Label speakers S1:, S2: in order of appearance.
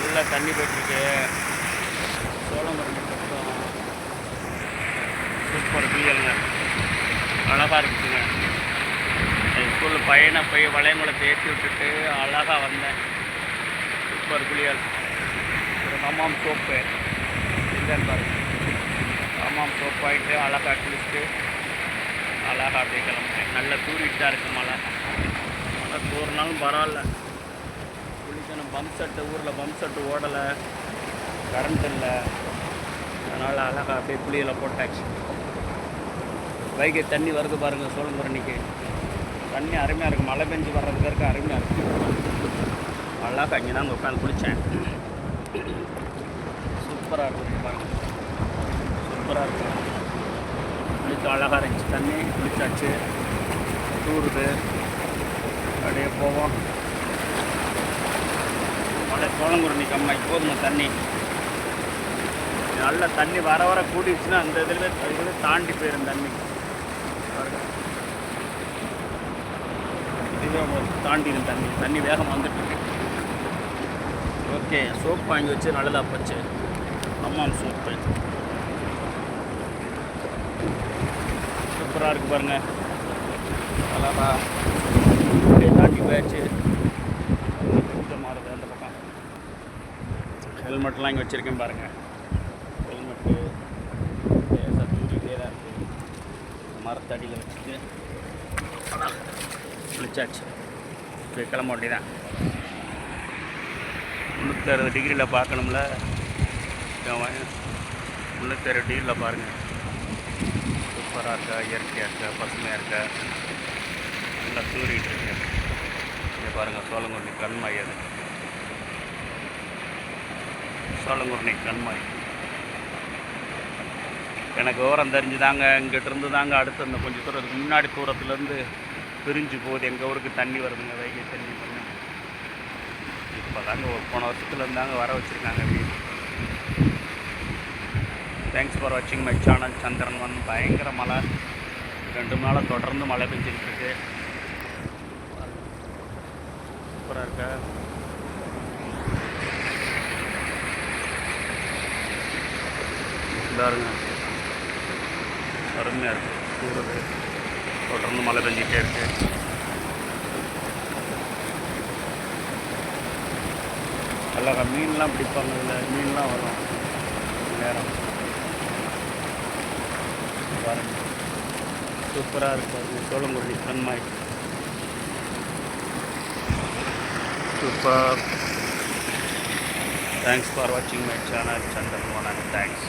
S1: ஃபுல்லாக தண்ணி போயிட்டுருக்கு. சோளமரம் பக்கம் சூப்பர் புயலுங்க, அழகாக இருக்குதுங்க. ஸ்கூலில் பையனை போய் வளையங்குளத்தை ஏற்றி விட்டுட்டு அழகாக வந்தேன். சூப்பர் புயல். ஒரு ஹமாம் சோப்பு இல்லைன்னு பாருங்க. ஹமாம் சோப் ஆகிட்டு அழகாக குளிச்சுட்டு அழகாக அப்படியே கிளம்புறேன். நல்லா தூரிட்டு தான் இருக்குது மழை. மழை தூறினாலும் பரவாயில்ல, குளிக்கணும். பம்ப் செட்டு ஊரில் பம்ப் செட்டு ஓடலை, கரண்ட் இல்லை, அதனால் அழகாக அப்படியே புளியில் போட்டாச்சு. வைகை தண்ணி வருது பாருங்கள். சோழங்குரணிக்கு தண்ணி அருமையாக இருக்குது. மழை பெஞ்சு வர்றதுக்கு இருக்க அருமையாக இருக்குது. அழகாக இங்கே தான் உட்காந்து குளித்தேன். சூப்பராக இருக்குது பாருங்கள், சூப்பராக இருக்குது. குளித்து அழகாக இருந்துச்சு. தண்ணி குளிச்சாச்சு, தூருது, அப்படியே போவோம். மழை சோழங்குரணி கம்மாய் போதுங்க தண்ணி. நல்ல தண்ணி வர வர கூடிடுச்சுன்னா அந்த இதில் தாண்டி போயிடும் தண்ணி. இதுவே தாண்டிடும் தண்ணி. தண்ணி வேகம் வந்துட்டு. ஓகே, சோப் வாங்கி வச்சு நல்லதாக போச்சு. ஹமாம் சோப்பு சூப்பராக இருக்குது பாருங்கள். அழகா அப்படியே தாண்டி போயாச்சு. மாறுது அந்த பக்கம். ஹெல்மெட்லாம் இங்கே வச்சுருக்கேன் பாருங்கள். ஹெல்மெட்டு தூக்கிட்டே தான் இருக்குது. மரத்தடியில் வச்சுட்டு குளிச்சாச்சு. இப்போ கிளம்ப வேண்டியதான். 360 டிகிரியில் பார்க்கணும்ல. 360 டிகிரியில் பாருங்கள். சூப்பராக இருக்கா, இயற்கையாக இருக்கா, பசுமையாக இருக்கா, நல்லா தூரிகிட்டு இருக்கு. இங்கே பாருங்கள், சோழங்குரணி கண்மாய். அது சோழங்குரணி கண்மாய். எனக்கு விவரம் தெரிஞ்சு தாங்க இங்கிட்ட இருந்து தாங்க அடுத்து அந்த கொஞ்சம் தூரத்துக்கு முன்னாடி தூரத்துலேருந்து பிரிஞ்சு போகுது. எங்கள் ஊருக்கு தண்ணி வருதுங்க, வைகை தண்ணி பண்ண. இப்போ தாங்க போன வருஷத்துலேருந்து தாங்க வர வச்சுருக்காங்க வீடு. தேங்க்ஸ் ஃபார் வாட்சிங் மை சேனல் சந்திரன் ஒன். பயங்கர மழை, 2 நாளாக தொடர்ந்து மழை பெஞ்சிக்கிட்டு இருக்கு. சூப்பராக இருக்கா. பாருங்க, அருமையாக இருக்குது. தூரது தொடர்ந்து மழை பெஞ்சிக்கிட்டே இருக்குது. அழகாக மீன்லாம் பிடிப்பாங்க. இதில் மீன்லாம் வரும் நேரம் பாருங்க. சூப்பராக இருக்குது சோழங்குரணி கண்மாய். சூப்பர். தேங்க்ஸ் ஃபார் வாட்சிங் my channel Chandran one. Thanks.